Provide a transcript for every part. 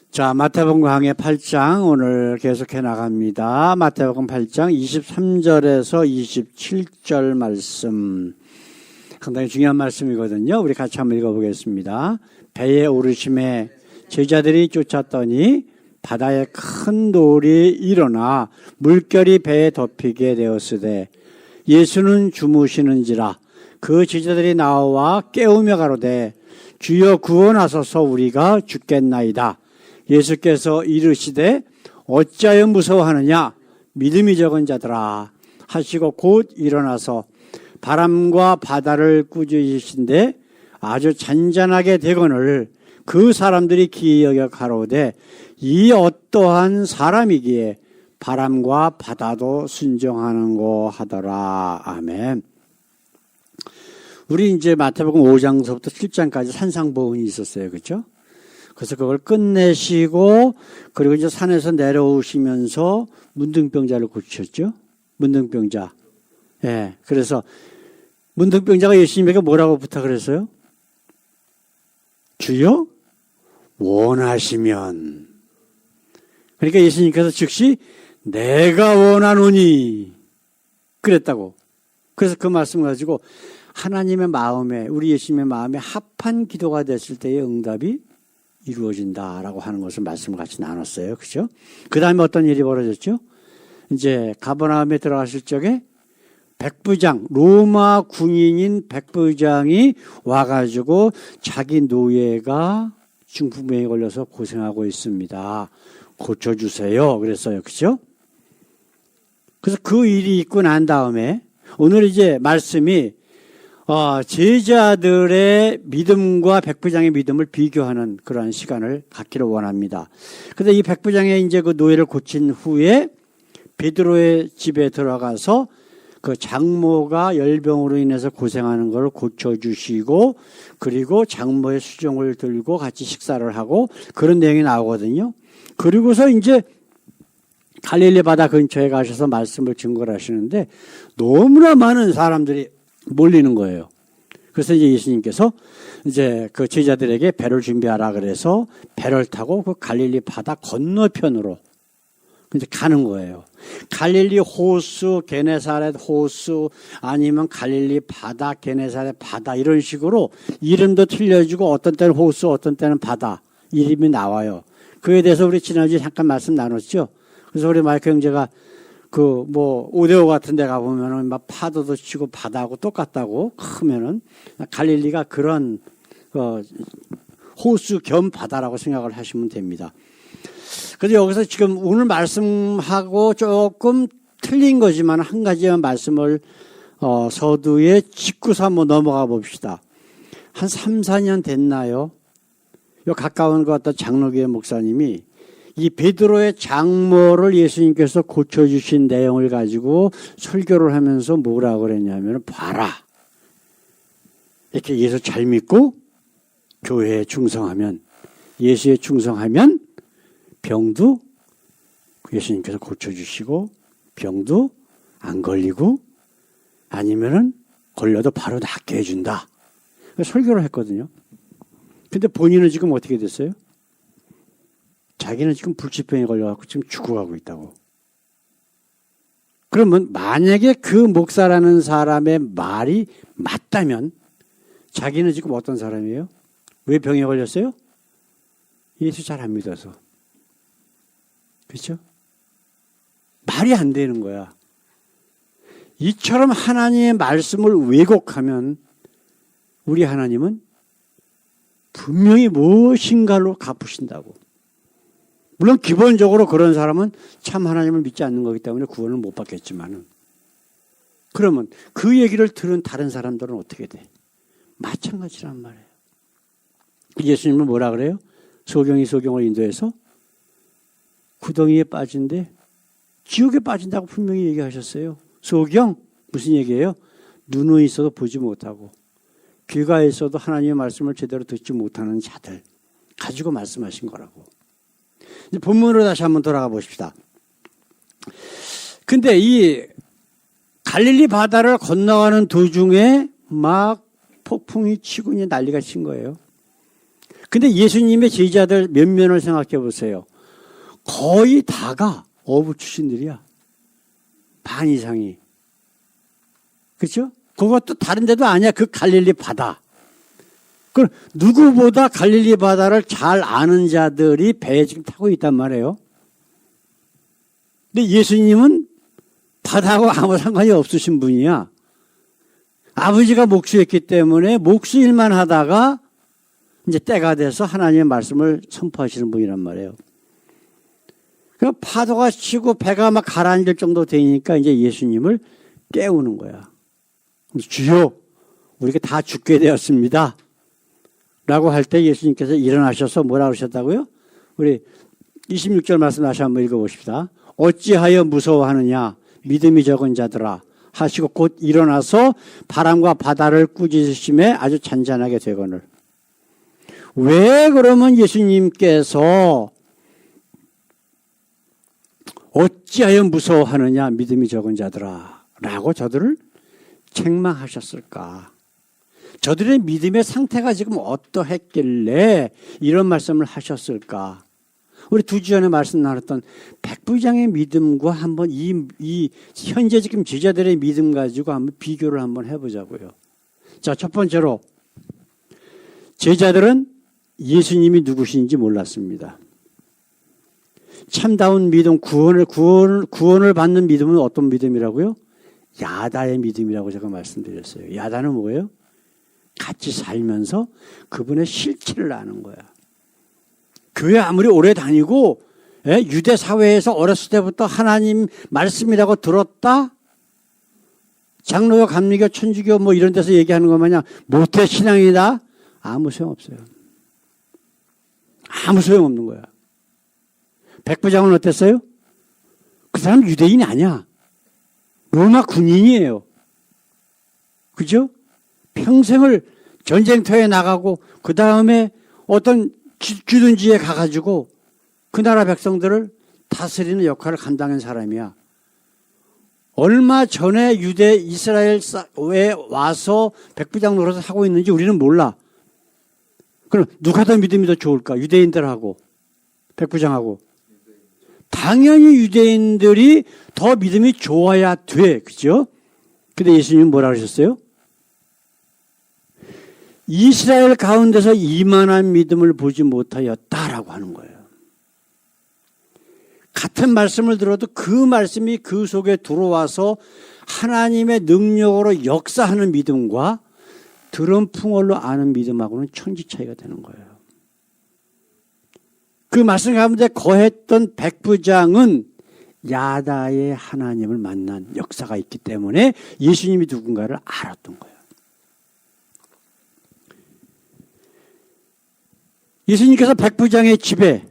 자, 마태복음 강해 8장 오늘 계속해 나갑니다. 마태복음 8장 23절에서 27절 말씀. 상당히 중요한 말씀이거든요. 우리 같이 한번 읽어보겠습니다. 배에 오르심에 제자들이 쫓았더니 바다에 큰 돌이 일어나 물결이 배에 덮이게 되었으되 예수는 주무시는지라. 그 제자들이 나와 깨우며 가로되 주여 구원하소서 우리가 죽겠나이다. 예수께서 이르시되 어찌하여 무서워하느냐 믿음이 적은 자들아 하시고 곧 일어나서 바람과 바다를 꾸짖으신데 아주 잔잔하게 되거늘 그 사람들이 기이 여겨 가로되 이 어떠한 사람이기에 바람과 바다도 순종하는고 하더라. 아멘. 우리 이제 마태복음 5장서부터 7장까지 산상보훈이 있었어요. 그렇죠? 그래서 그걸 끝내시고 그리고 이제 산에서 내려오시면서 문둥병자를 고치셨죠. 문둥병자. 예. 그래서 문둥병자가 예수님에게 뭐라고 부탁을 했어요? 주여 원하시면. 그러니까 예수님께서 즉시 내가 원하노니 그랬다고. 그래서 그 말씀 가지고 하나님의 마음에 우리 예수님의 마음에 합한 기도가 됐을 때의 응답이 이루어진다라고 하는 것을 말씀을 같이 나눴어요. 그죠? 그 다음에 어떤 일이 벌어졌죠? 이제 가버나움에 들어가실 적에 백부장, 로마 군인인 백부장이 와가지고 자기 노예가 중풍병에 걸려서 고생하고 있습니다. 고쳐주세요. 그랬어요. 그죠? 그래서 그 일이 있고 난 다음에 오늘 이제 말씀이 제자들의 믿음과 백부장의 믿음을 비교하는 그러한 시간을 갖기를 원합니다. 그런데 이 백부장의 이제 그 노예를 고친 후에 베드로의 집에 들어가서 그 장모가 열병으로 인해서 고생하는 걸 고쳐주시고 그리고 장모의 수종을 들고 같이 식사를 하고 그런 내용이 나오거든요. 그리고서 이제 갈릴리 바다 근처에 가셔서 말씀을 증거를 하시는데 너무나 많은 사람들이 몰리는 거예요. 그래서 이제 예수님께서 이제 그 제자들에게 배를 준비하라 그래서 배를 타고 그 갈릴리 바다 건너편으로 이제 가는 거예요. 갈릴리 호수, 게네사렛 호수 아니면 갈릴리 바다, 게네사렛 바다 이런 식으로 이름도 틀려주고 어떤 때는 호수, 어떤 때는 바다 이름이 나와요. 그에 대해서 우리 지난주에 잠깐 말씀 나눴죠. 그래서 우리 마이크 형제가 오데오 같은 데 가보면은 막 파도도 치고 바다하고 똑같다고 크면은 갈릴리가 그런, 호수 겸 바다라고 생각을 하시면 됩니다. 그래서 여기서 지금 오늘 말씀하고 조금 틀린 거지만 한 가지만 말씀을, 서두에 짚고서 한번 넘어가 봅시다. 한 3, 4년 됐나요? 요 가까운 것 같던 장로교회 목사님이 이 베드로의 장모를 예수님께서 고쳐주신 내용을 가지고 설교를 하면서 뭐라고 그랬냐면 봐라. 이렇게 예수 잘 믿고 교회에 충성하면 예수에 충성하면 병도 예수님께서 고쳐주시고 병도 안 걸리고 아니면은 걸려도 바로 낫게 해준다. 설교를 했거든요. 근데 본인은 지금 어떻게 됐어요? 자기는 지금 불치병에 걸려갖고 지금 죽어가고 있다고. 그러면 만약에 그 목사라는 사람의 말이 맞다면 자기는 지금 어떤 사람이에요? 왜 병에 걸렸어요? 예수 잘 안 믿어서. 그렇죠? 말이 안 되는 거야. 이처럼 하나님의 말씀을 왜곡하면 우리 하나님은 분명히 무엇인가로 갚으신다고. 물론 기본적으로 그런 사람은 참 하나님을 믿지 않는 거기 때문에 구원을 못 받겠지만은 그러면 그 얘기를 들은 다른 사람들은 어떻게 돼? 마찬가지란 말이에요. 예수님은 뭐라 그래요? 소경이 소경을 인도해서 구덩이에 빠진데 지옥에 빠진다고 분명히 얘기하셨어요. 소경 무슨 얘기예요? 눈은 있어도 보지 못하고 귀가 있어도 하나님의 말씀을 제대로 듣지 못하는 자들 가지고 말씀하신 거라고. 이제 본문으로 다시 한번 돌아가 보십시다. 근데 이 갈릴리 바다를 건너가는 도중에 막 폭풍이 치고 난리가 친 거예요. 근데 예수님의 제자들 몇 면을 생각해 보세요. 거의 다가 어부 출신들이야. 반 이상이. 그렇죠? 그것도 다른 데도 아니야. 그 갈릴리 바다. 그럼 누구보다 갈릴리 바다를 잘 아는 자들이 배에 지금 타고 있단 말이에요. 근데 예수님은 바다하고 아무 상관이 없으신 분이야. 아버지가 목수였기 때문에 목수 일만 하다가 이제 때가 돼서 하나님의 말씀을 선포하시는 분이란 말이에요. 그럼 파도가 치고 배가 막 가라앉을 정도 되니까 이제 예수님을 깨우는 거야. 주여, 우리가 다 죽게 되었습니다. 라고 할 때 예수님께서 일어나셔서 뭐라고 하셨다고요? 우리 26절 말씀 다시 한번 읽어봅시다. 어찌하여 무서워하느냐 믿음이 적은 자들아 하시고 곧 일어나서 바람과 바다를 꾸짖으심에 아주 잔잔하게 되거늘. 왜 그러면 예수님께서 어찌하여 무서워하느냐 믿음이 적은 자들아 라고 저들을 책망하셨을까? 저들의 믿음의 상태가 지금 어떠했길래 이런 말씀을 하셨을까? 우리 두 주 전에 말씀 나눴던 백부장의 믿음과 한번 이 현재 지금 제자들의 믿음 가지고 한번 비교를 한번 해보자고요. 자, 첫 번째로 제자들은 예수님이 누구신지 몰랐습니다. 참다운 믿음, 구원을 받는 믿음은 어떤 믿음이라고요? 야다의 믿음이라고 제가 말씀드렸어요. 야다는 뭐예요? 같이 살면서 그분의 실체를 아는 거야. 교회 아무리 오래 다니고 유대 사회에서 어렸을 때부터 하나님 말씀이라고 들었다? 장로교, 감리교, 천주교 뭐 이런 데서 얘기하는 것 마냥 모태 신앙이다? 아무 소용없어요. 아무 소용없는 거야. 백부장은 어땠어요? 그 사람 유대인이 아니야. 로마 군인이에요. 그죠? 평생을 전쟁터에 나가고 그 다음에 어떤 주둔지에 가가지고 그 나라 백성들을 다스리는 역할을 감당한 사람이야. 얼마 전에 유대 이스라엘에 와서 백부장 노릇을 하고 있는지 우리는 몰라. 그럼 누가 더 믿음이 더 좋을까? 유대인들하고 백부장하고. 당연히 유대인들이 더 믿음이 좋아야 돼. 그죠? 근데 예수님은 뭐라 그러셨어요? 이스라엘 가운데서 이만한 믿음을 보지 못하였다라고 하는 거예요. 같은 말씀을 들어도 그 말씀이 그 속에 들어와서 하나님의 능력으로 역사하는 믿음과 들은 풍월로 아는 믿음하고는 천지 차이가 되는 거예요. 그 말씀 가운데 거했던 백부장은 야다의 하나님을 만난 역사가 있기 때문에 예수님이 누군가를 알았던 거예요. 예수님께서 백부장의 집에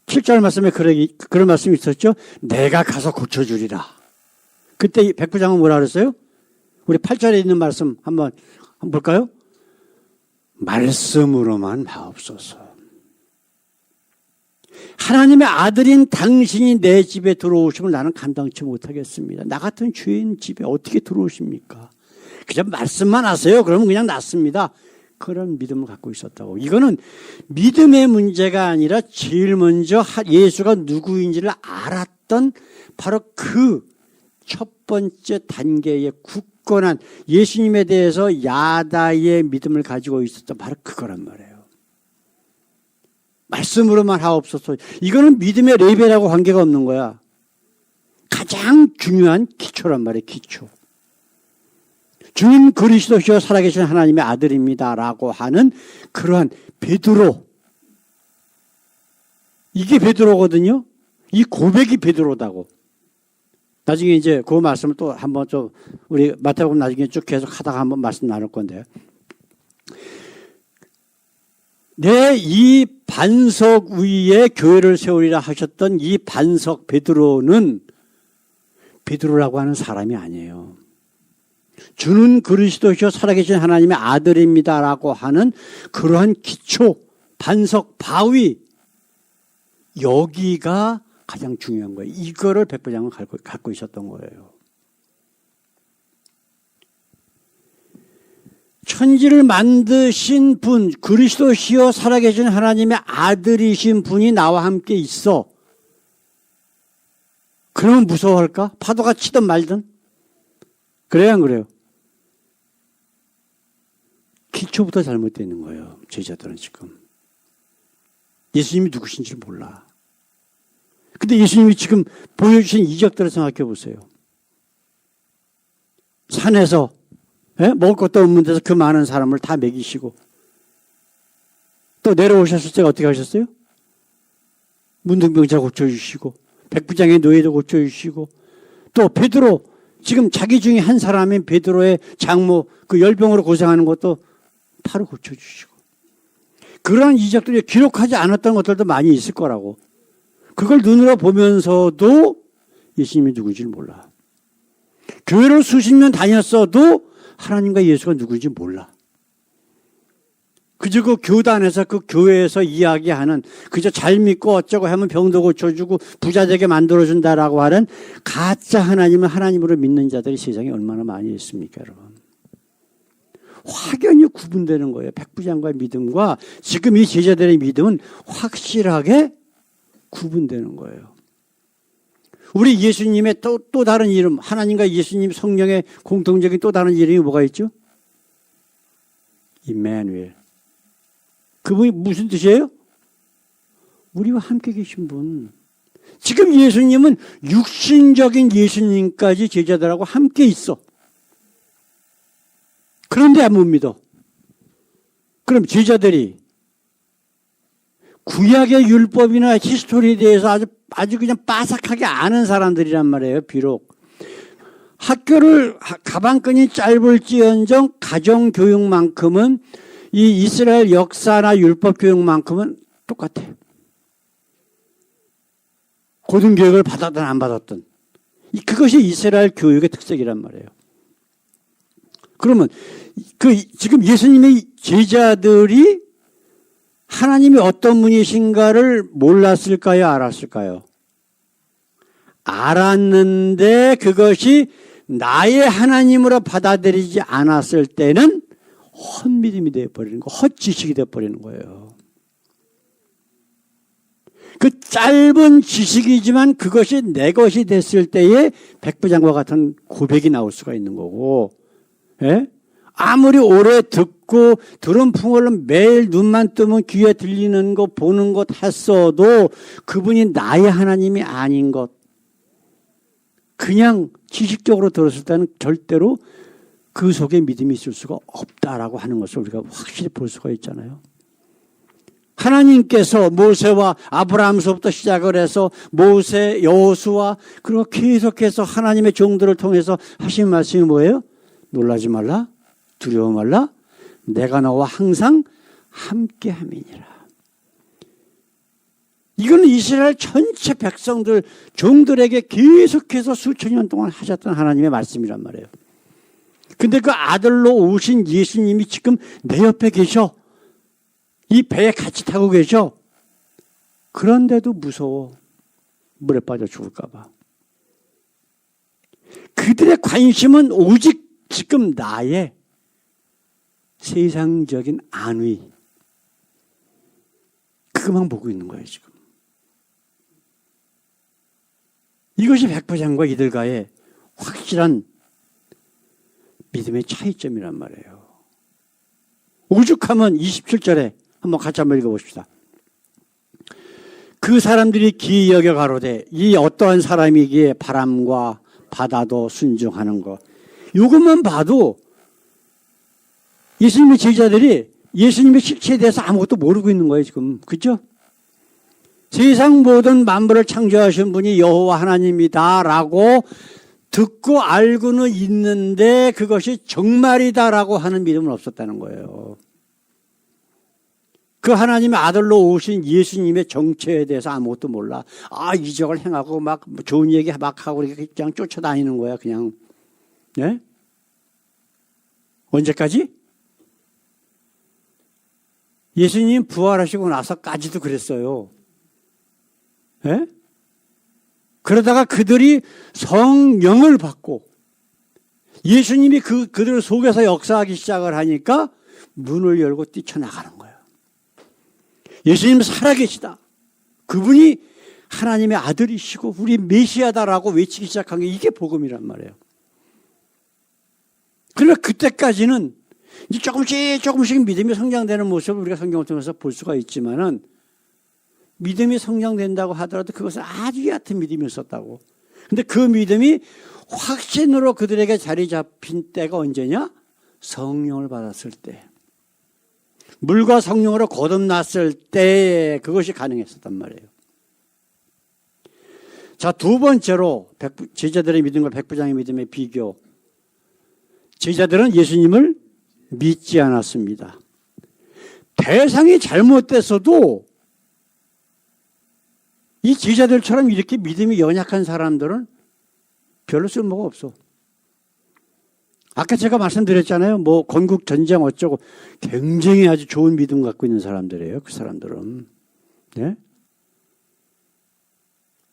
7절 말씀에 그런 말씀이 있었죠. 내가 가서 고쳐주리라. 그때 백부장은 뭐라 그랬어요? 우리 8절에 있는 말씀 한번 볼까요? 말씀으로만 하옵소서. 하나님의 아들인 당신이 내 집에 들어오시면 나는 감당치 못하겠습니다. 나 같은 죄인 집에 어떻게 들어오십니까? 그냥 말씀만 하세요. 그러면 그냥 낫습니다. 그런 믿음을 갖고 있었다고. 이거는 믿음의 문제가 아니라 제일 먼저 예수가 누구인지를 알았던 바로 그 첫 번째 단계의 굳건한 예수님에 대해서 야다의 믿음을 가지고 있었던 바로 그거란 말이에요. 말씀으로만 하옵소서. 이거는 믿음의 레벨하고 관계가 없는 거야. 가장 중요한 기초란 말이에요. 기초. 주님 그리스도시여 살아계신 하나님의 아들입니다라고 하는 그러한 베드로. 이게 베드로거든요. 이 고백이 베드로다고. 나중에 이제 그 말씀을 또 한번 좀 우리 마태복음 나중에 쭉 계속 하다가 한번 말씀 나눌 건데요. 내 이 반석 위에 교회를 세우리라 하셨던 이 반석 베드로는 베드로라고 하는 사람이 아니에요. 주는 그리스도시요 살아계신 하나님의 아들입니다라고 하는 그러한 기초, 반석, 바위 여기가 가장 중요한 거예요. 이거를 백부장은 갖고 있었던 거예요. 천지를 만드신 분, 그리스도시여 살아계신 하나님의 아들이신 분이 나와 함께 있어. 그러면 무서워할까? 파도가 치든 말든. 그래요, 안 그래요? 기초부터 잘못되어 있는 거예요. 제자들은 지금. 예수님이 누구신지 몰라. 근데 예수님이 지금 보여주신 이적들을 생각해 보세요. 산에서 먹을 것도 없는 데서 그 많은 사람을 다 먹이시고, 또 내려오셨을 때 어떻게 하셨어요? 문둥병자 고쳐주시고, 백부장의 노예도 고쳐주시고, 또 베드로, 지금 자기 중에 한 사람인 베드로의 장모, 그 열병으로 고생하는 것도 바로 고쳐주시고, 그러한 이적들이 기록하지 않았던 것들도 많이 있을 거라고. 그걸 눈으로 보면서도 예수님이 누구인지를 몰라. 교회를 수십 년 다녔어도 하나님과 예수가 누구인지 몰라. 그저 그 교단에서, 그 교회에서 이야기하는, 그저 잘 믿고 어쩌고 하면 병도 고쳐주고 부자 되게 만들어준다라고 하는 가짜 하나님을 하나님으로 믿는 자들이 세상에 얼마나 많이 있습니까, 여러분? 확연히 구분되는 거예요. 백부장과의 믿음과 지금 이 제자들의 믿음은 확실하게 구분되는 거예요. 우리 예수님의 또 다른 이름, 하나님과 예수님 성령의 공통적인 또 다른 이름이 뭐가 있죠? 임마누엘. 그분이 무슨 뜻이에요? 우리와 함께 계신 분. 지금 예수님은 육신적인 예수님까지 제자들하고 함께 있어. 그런데 못 믿어. 그럼 제자들이 구약의 율법이나 히스토리에 대해서 아주 그냥 빠삭하게 아는 사람들이란 말이에요. 비록 학교를 가방끈이 짧을지언정 가정교육만큼은 이 이스라엘 역사나 율법 교육만큼은 똑같아. 고등교육을 받았든 안 받았든 그것이 이스라엘 교육의 특색이란 말이에요. 그러면 지금 예수님의 제자들이 하나님이 어떤 분이신가를 몰랐을까요? 알았을까요? 알았는데 그것이 나의 하나님으로 받아들이지 않았을 때는 헛믿음이 되어버리는 거, 헛지식이 되어버리는 거예요. 그 짧은 지식이지만 그것이 내 것이 됐을 때에 백부장과 같은 고백이 나올 수가 있는 거고, 예? 아무리 오래 듣고 들은 풍월로 매일 눈만 뜨면 귀에 들리는 거 보는 것 했어도 그분이 나의 하나님이 아닌 것, 그냥 지식적으로 들었을 때는 절대로 그 속에 믿음이 있을 수가 없다라고 하는 것을 우리가 확실히 볼 수가 있잖아요. 하나님께서 모세와 아브라함서부터 시작을 해서 모세, 여호수아, 그리고 계속해서 하나님의 종들을 통해서 하신 말씀이 뭐예요? 놀라지 말라, 두려워 말라, 내가 너와 항상 함께함이니라. 이거는 이스라엘 전체 백성들, 종들에게 계속해서 수천 년 동안 하셨던 하나님의 말씀이란 말이에요. 근데 그 아들로 오신 예수님이 지금 내 옆에 계셔. 이 배에 같이 타고 계셔. 그런데도 무서워. 물에 빠져 죽을까 봐. 그들의 관심은 오직 지금 나의 세상적인 안위, 그것만 보고 있는 거예요, 지금. 이것이 백부장과 이들과의 확실한 믿음의 차이점이란 말이에요. 오죽하면 27절에 한번 같이 한번 읽어봅시다. 그 사람들이 기이 여겨 가로되 이 어떠한 사람이기에 바람과 바다도 순종하는 것. 이것만 봐도 예수님의 제자들이 예수님의 실체에 대해서 아무것도 모르고 있는 거예요, 지금. 그렇죠? 세상 모든 만물을 창조하신 분이 여호와 하나님이다라고 듣고 알고는 있는데 그것이 정말이다라고 하는 믿음은 없었다는 거예요. 그 하나님의 아들로 오신 예수님의 정체에 대해서 아무것도 몰라. 이적을 행하고 막 좋은 얘기 막 하고 그냥 쫓아다니는 거야, 그냥. 예? 언제까지? 예수님 부활하시고 나서까지도 그랬어요. 예? 그러다가 그들이 성령을 받고 예수님이 그들 속에서 역사하기 시작을 하니까 문을 열고 뛰쳐나가는 거예요. 예수님 살아계시다. 그분이 하나님의 아들이시고 우리 메시아다라고 외치기 시작한 게 이게 복음이란 말이에요. 그러나 그때까지는 이제 조금씩 믿음이 성장되는 모습을 우리가 성경을 통해서 볼 수가 있지만은 믿음이 성장된다고 하더라도 그것은 아주 얕은 믿음이었었다고. 근데 그 믿음이 확신으로 그들에게 자리 잡힌 때가 언제냐? 성령을 받았을 때. 물과 성령으로 거듭났을 때 그것이 가능했었단 말이에요. 자, 두 번째로 제자들의 믿음과 백부장의 믿음의 비교. 제자들은 예수님을 믿지 않았습니다. 대상이 잘못됐어도 이 제자들처럼 이렇게 믿음이 연약한 사람들은 별로 쓸모가 없어. 아까 제가 말씀드렸잖아요. 뭐 건국 전쟁 어쩌고 굉장히 아주 좋은 믿음 갖고 있는 사람들이에요. 그 사람들은. 네?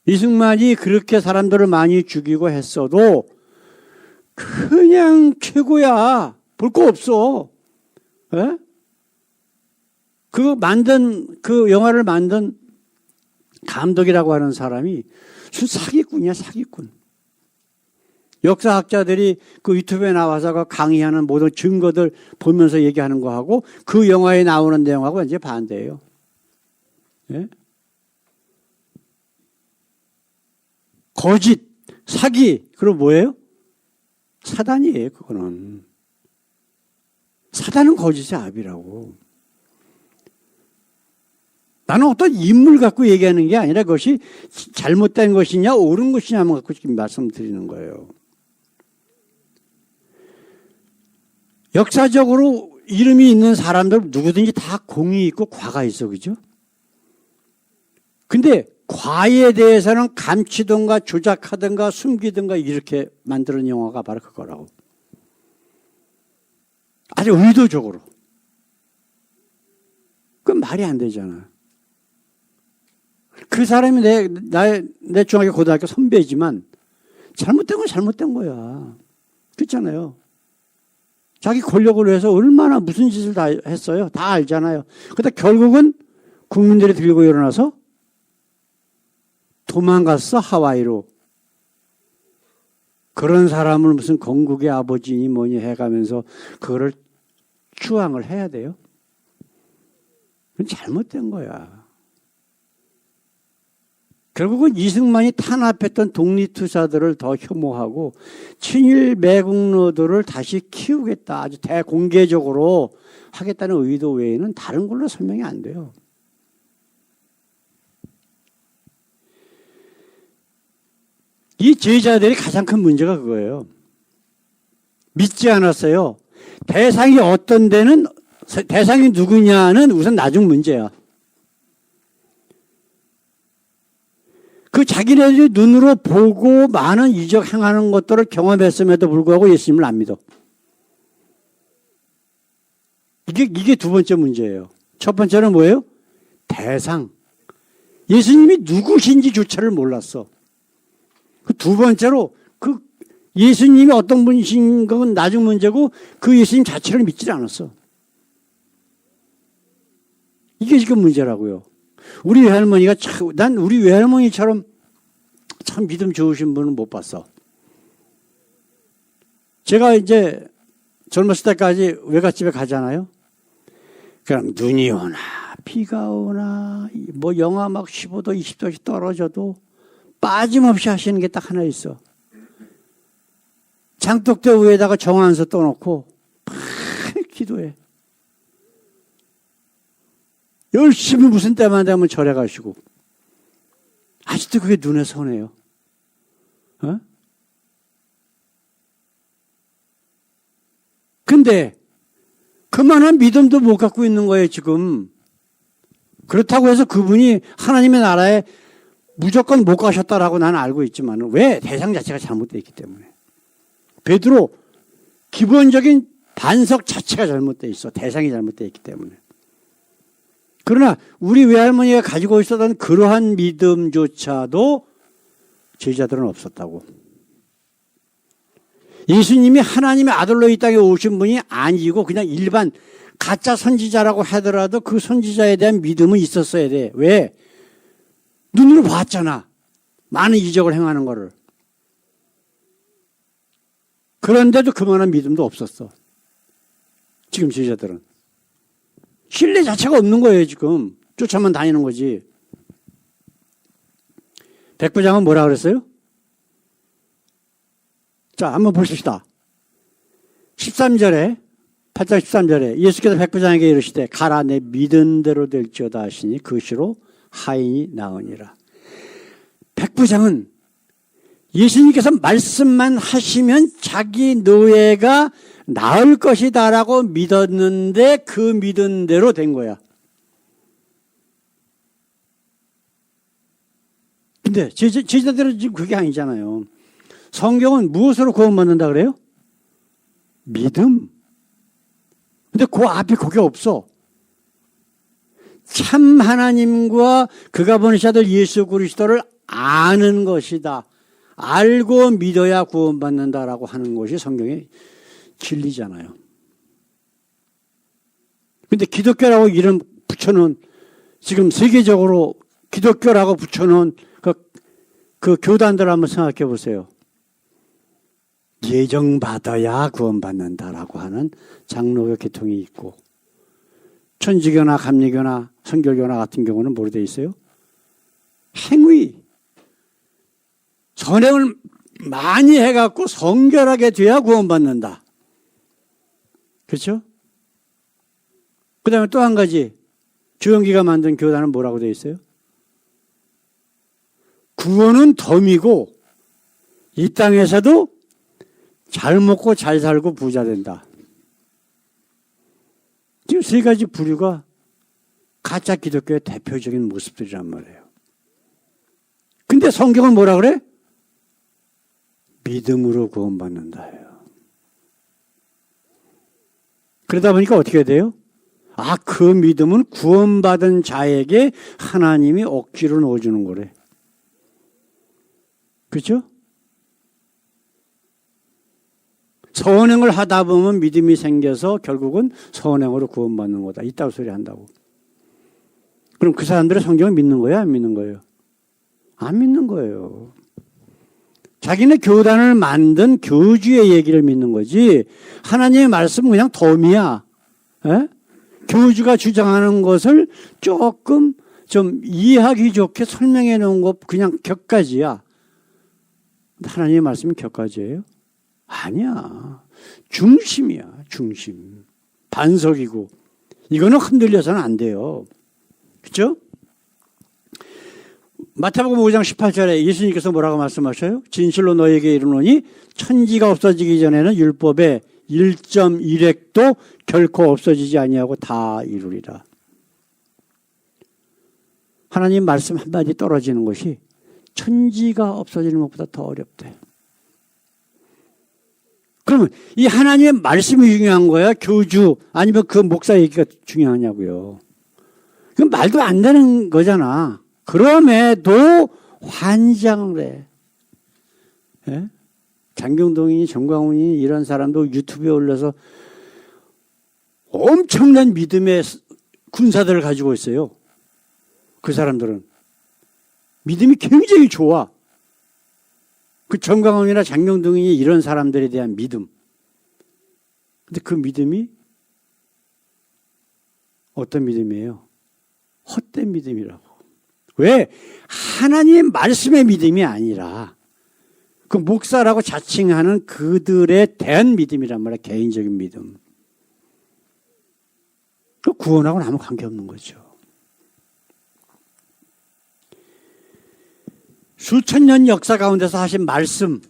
이승만이 그렇게 사람들을 많이 죽이고 했어도 그냥 최고야. 볼 거 없어. 네? 그 영화를 만든 감독이라고 하는 사람이 무슨 사기꾼이야, 사기꾼. 역사학자들이 그 유튜브에 나와서 강의하는 모든 증거들 보면서 얘기하는 거하고 그 영화에 나오는 내용하고 이제 반대예요. 예? 거짓, 사기, 그럼 뭐예요? 사단이에요, 그거는. 사단은 거짓의 압이라고. 나는 어떤 인물 갖고 얘기하는 게 아니라 그것이 잘못된 것이냐 옳은 것이냐만 갖고 지금 말씀드리는 거예요. 역사적으로 이름이 있는 사람들 누구든지 다 공이 있고 과가 있어, 그죠? 근데 과에 대해서는 감추든가 조작하든가 숨기든가 이렇게 만드는 영화가 바로 그거라고. 아주 의도적으로. 그건 말이 안 되잖아. 그 사람이 내 중학교 고등학교 선배지만 잘못된 건 잘못된 거야. 그렇잖아요. 자기 권력을 위해서 얼마나 무슨 짓을 다 했어요. 다 알잖아요. 그런데 결국은 국민들이 들고 일어나서 도망갔어, 하와이로. 그런 사람을 무슨 건국의 아버지니 뭐니 해가면서 그거를 추앙을 해야 돼요? 그건 잘못된 거야. 결국은 이승만이 탄압했던 독립투사들을 더 혐오하고 친일 매국노들을 다시 키우겠다. 아주 대공개적으로 하겠다는 의도 외에는 다른 걸로 설명이 안 돼요. 이 제자들이 가장 큰 문제가 그거예요. 믿지 않았어요. 대상이 어떤 데는 대상이 누구냐는 우선 나중 문제야. 그 자기네들이 눈으로 보고 많은 이적 행하는 것들을 경험했음에도 불구하고 예수님을 안 믿어. 이게 두 번째 문제예요. 첫 번째는 뭐예요? 대상. 예수님이 누구신지조차를 몰랐어. 그 두 번째로 그 예수님이 어떤 분이신 건 나중 문제고 그 예수님 자체를 믿지 않았어. 이게 지금 문제라고요. 우리 외할머니가 난 우리 외할머니처럼 참 믿음 좋으신 분은 못 봤어. 제가 이제 젊었을 때까지 외갓집에 가잖아요. 그럼 눈이 오나 비가 오나 뭐 영하 막 15도 20도씩 떨어져도 빠짐없이 하시는 게 딱 하나 있어. 장독대 위에다가 정한서 떠놓고 막 기도해. 열심히 무슨 때만 되면 절에 가시고. 아직도 그게 눈에 선해요. 어? 근데 그만한 믿음도 못 갖고 있는 거예요, 지금. 그렇다고 해서 그분이 하나님의 나라에 무조건 못 가셨다라고 나는 알고 있지만 왜? 대상 자체가 잘못되어 있기 때문에. 베드로 기본적인 반석 자체가 잘못되어 있어. 대상이 잘못되어 있기 때문에. 그러나 우리 외할머니가 가지고 있었던 그러한 믿음조차도 제자들은 없었다고. 예수님이 하나님의 아들로 이 땅에 오신 분이 아니고 그냥 일반 가짜 선지자라고 하더라도 그 선지자에 대한 믿음은 있었어야 돼. 왜? 눈으로 봤잖아. 많은 이적을 행하는 거를. 그런데도 그만한 믿음도 없었어. 지금 제자들은. 신뢰 자체가 없는 거예요, 지금. 쫓아만 다니는 거지. 백부장은 뭐라 그랬어요? 자, 한번 보십시다. 13절에, 8장 13절에 예수께서 백부장에게 이르시되 가라 내 믿은 대로 될지어다 하시니 그 시로 하인이 나으니라. 백부장은 예수님께서 말씀만 하시면 자기 노예가 나을 것이다라고 믿었는데 그 믿은 대로 된 거야. 근데 제자들은 지금 그게 아니잖아요. 성경은 무엇으로 구원받는다 그래요? 믿음. 근데 그 앞에 그게 없어. 참 하나님과 그가 보내신 아들 예수 그리스도를 아는 것이다. 알고 믿어야 구원받는다라고 하는 것이 성경의 진리잖아요. 근데 기독교라고 이름 붙여놓은, 지금 세계적으로 기독교라고 붙여놓은 그 교단들 한번 생각해 보세요. 예정받아야 구원받는다라고 하는 장로교 계통이 있고, 천주교나 감리교나 선결교나 같은 경우는 뭐로 되어 있어요? 행위. 선행을 많이 해갖고 성결하게 돼야 구원받는다. 그렇죠? 그 다음에 또 한 가지, 조영기가 만든 교단은 뭐라고 되어 있어요? 구원은 덤이고 이 땅에서도 잘 먹고 잘 살고 부자 된다. 지금 세 가지 부류가 가짜 기독교의 대표적인 모습들이란 말이에요. 근데 성경은 뭐라 그래? 믿음으로 구원받는다예요. 그러다 보니까 어떻게 돼요? 아, 그 믿음은 구원받은 자에게 하나님이 억지로 넣어주는 거래. 그렇죠? 선행을 하다 보면 믿음이 생겨서 결국은 선행으로 구원받는 거다. 이따구 소리 한다고. 그럼 그 사람들은 성경을 믿는 거예요? 안 믿는 거예요? 안 믿는 거예요. 자기네 교단을 만든 교주의 얘기를 믿는 거지, 하나님의 말씀은 그냥 덤이야. 에? 교주가 주장하는 것을 조금 좀 이해하기 좋게 설명해 놓은 것 그냥 격가지야. 하나님의 말씀이 격가지예요? 아니야. 중심이야, 중심. 반석이고. 이거는 흔들려서는 안 돼요. 그렇죠? 마태복음 5장 18절에 예수님께서 뭐라고 말씀하셔요? 진실로 너에게 이르노니 천지가 없어지기 전에는 율법의 1.1획도 결코 없어지지 아니하고 다 이루리라. 하나님 말씀 한마디 떨어지는 것이 천지가 없어지는 것보다 더 어렵대. 그러면 이 하나님의 말씀이 중요한 거야? 교주 아니면 그 목사 얘기가 중요하냐고요. 그건 말도 안 되는 거잖아. 그럼에도 환장을 해. 예? 장경동이니 정광훈이니 이런 사람도 유튜브에 올려서 엄청난 믿음의 군사들을 가지고 있어요. 그 사람들은. 믿음이 굉장히 좋아. 그 정광훈이나 장경동이니 이런 사람들에 대한 믿음. 근데 그 믿음이 어떤 믿음이에요? 헛된 믿음이라고. 왜? 하나님의 말씀의 믿음이 아니라 그 목사라고 자칭하는 그들에 대한 믿음이란 말이야. 개인적인 믿음. 그 구원하고는 아무 관계없는 거죠. 수천 년 역사 가운데서 하신 말씀,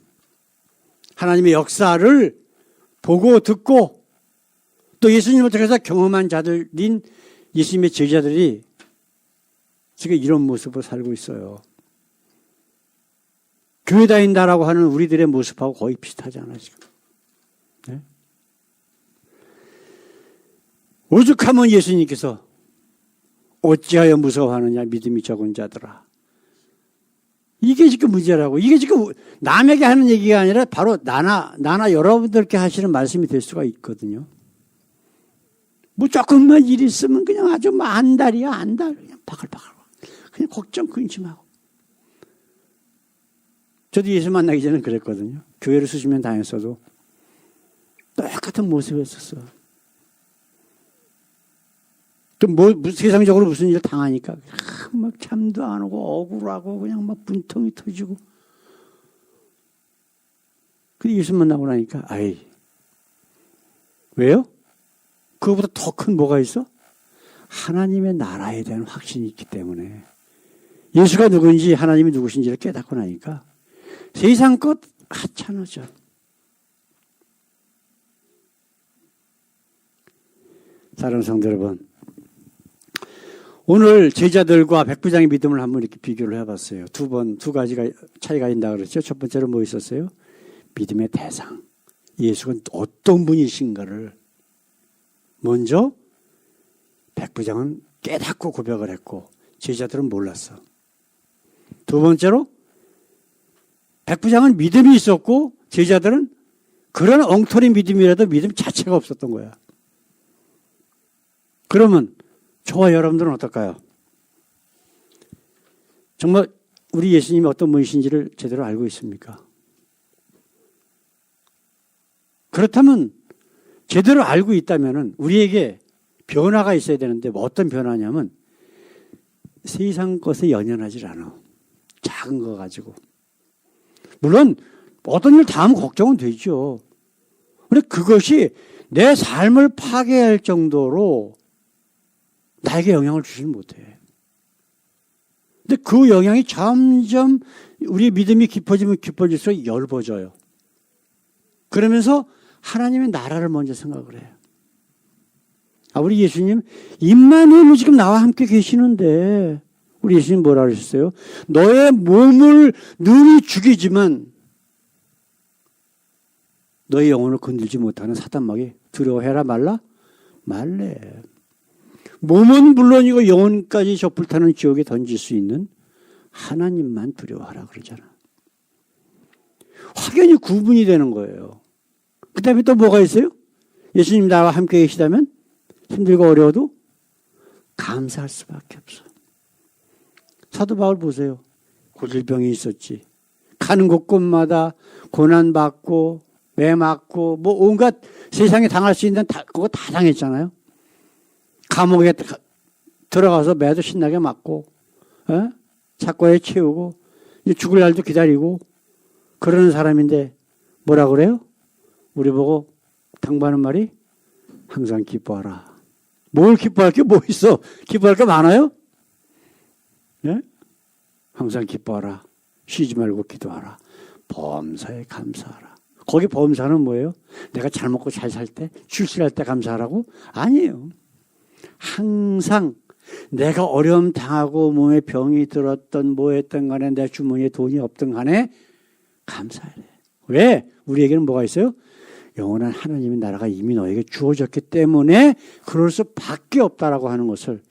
하나님의 역사를 보고 듣고 또 예수님을 통해서 경험한 자들인 예수님의 제자들이 지금 이런 모습으로 살고 있어요. 교회 다닌다라고 하는 우리들의 모습하고 거의 비슷하잖아요, 지금. 네? 오죽하면 예수님께서 어찌하여 무서워하느냐 믿음이 적은 자들아. 이게 지금 문제라고. 이게 지금 남에게 하는 얘기가 아니라 바로 나나 여러분들께 하시는 말씀이 될 수가 있거든요. 뭐 조금만 일 있으면 그냥 아주 뭐 안달이야, 안달. 그냥 바글바글. 그냥 걱정, 근심하고. 저도 예수 만나기 전에 그랬거든요. 교회를 수시면 다녔어도 똑같은 모습이었었어. 또 세상적으로 무슨 일 당하니까 막 잠도 안 오고 억울하고 그냥 막 분통이 터지고. 근데 예수 만나고 나니까 왜요? 그거보다 더 큰 뭐가 있어? 하나님의 나라에 대한 확신이 있기 때문에 예수가 누구인지 하나님이 누구신지를 깨닫고 나니까 세상 것 하찮아져. 사랑하는 성도 여러분, 오늘 제자들과 백부장의 믿음을 한번 이렇게 비교를 해봤어요. 두 가지가 차이가 있다 그랬죠. 첫 번째로 뭐 있었어요? 믿음의 대상. 예수가 어떤 분이신가를 먼저 백부장은 깨닫고 고백을 했고 제자들은 몰랐어. 두 번째로 백부장은 믿음이 있었고 제자들은 그런 엉터리 믿음이라도 믿음 자체가 없었던 거야. 그러면 저와 여러분들은 어떨까요? 정말 우리 예수님이 어떤 분이신지를 제대로 알고 있습니까? 그렇다면 제대로 알고 있다면 우리에게 변화가 있어야 되는데 뭐 어떤 변화냐면 세상 것에 연연하지 않아. 작은 거 가지고. 물론 어떤 일 다 하면 걱정은 되죠. 그런데 그것이 내 삶을 파괴할 정도로 나에게 영향을 주지는 못해. 근데 그 영향이 점점 우리의 믿음이 깊어지면 깊어질수록 엷어져요. 그러면서 하나님의 나라를 먼저 생각을 해요. 우리 예수님, 임마누엘로 지금 나와 함께 계시는데, 우리 예수님 뭐라 그러셨어요? 너의 몸을 눈이 죽이지만, 너의 영혼을 건들지 못하는 사단마귀 두려워해라 말라? 말래. 몸은 물론이고 영혼까지 저 불타는 지옥에 던질 수 있는 하나님만 두려워하라 그러잖아. 확연히 구분이 되는 거예요. 그 다음에 또 뭐가 있어요? 예수님 나와 함께 계시다면 힘들고 어려워도 감사할 수밖에 없어. 사도 바울 보세요. 고질병이 있었지. 가는 곳곳마다 고난받고 매 맞고 뭐 온갖 세상에 당할 수 있는 그거 다 당했잖아요. 감옥에 들어가서 매도 신나게 맞고 사과에 채우고 이제 죽을 날도 기다리고 그러는 사람인데 뭐라 그래요? 우리 보고 당부하는 말이 항상 기뻐하라. 뭘 기뻐할 게 뭐 있어? 기뻐할 게 많아요? 예? 항상 기뻐하라. 쉬지 말고 기도하라. 범사에 감사하라. 거기 범사는 뭐예요? 내가 잘 먹고 잘 살 때, 출세할 때 감사하라고? 아니에요. 항상 내가 어려움 당하고 몸에 병이 들었던 뭐 했던 간에 내 주머니에 돈이 없던 간에 감사해야 돼. 왜? 우리에게는 뭐가 있어요? 영원한 하나님의 나라가 이미 너에게 주어졌기 때문에 그럴 수밖에 없다라고 하는 것을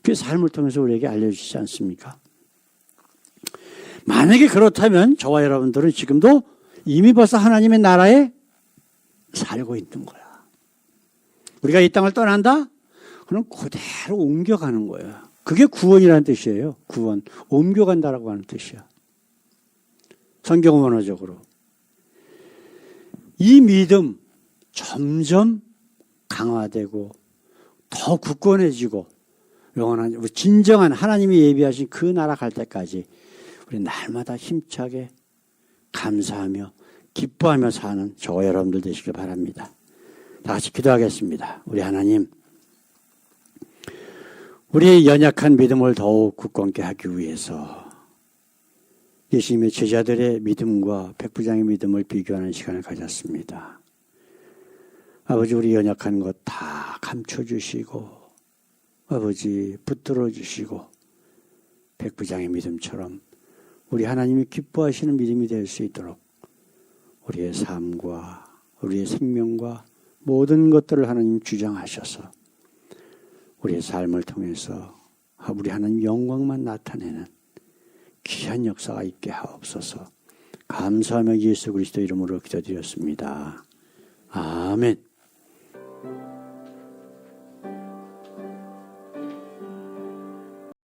그 삶을 통해서 우리에게 알려주시지 않습니까? 만약에 그렇다면 저와 여러분들은 지금도 이미 벌써 하나님의 나라에 살고 있는 거야. 우리가 이 땅을 떠난다? 그럼 그대로 옮겨가는 거야. 그게 구원이라는 뜻이에요. 구원. 옮겨간다라고 하는 뜻이야. 성경 원어적으로. 이 믿음 점점 강화되고 더 굳건해지고 영원한 진정한 하나님이 예비하신 그 나라 갈 때까지 우리 날마다 힘차게 감사하며 기뻐하며 사는 저와 여러분들 되시길 바랍니다. 다 같이 기도하겠습니다. 우리 하나님, 우리의 연약한 믿음을 더욱 굳건케 하기 위해서 예수님의 제자들의 믿음과 백부장의 믿음을 비교하는 시간을 가졌습니다. 아버지, 우리 연약한 것 다 감춰주시고 아버지 붙들어 주시고 백부장의 믿음처럼 우리 하나님이 기뻐하시는 믿음이 될 수 있도록 우리의 삶과 우리의 생명과 모든 것들을 하나님 주장하셔서 우리의 삶을 통해서 우리 하나님 영광만 나타내는 귀한 역사가 있게 하옵소서. 감사하며 예수 그리스도 이름으로 기도드렸습니다. 아멘.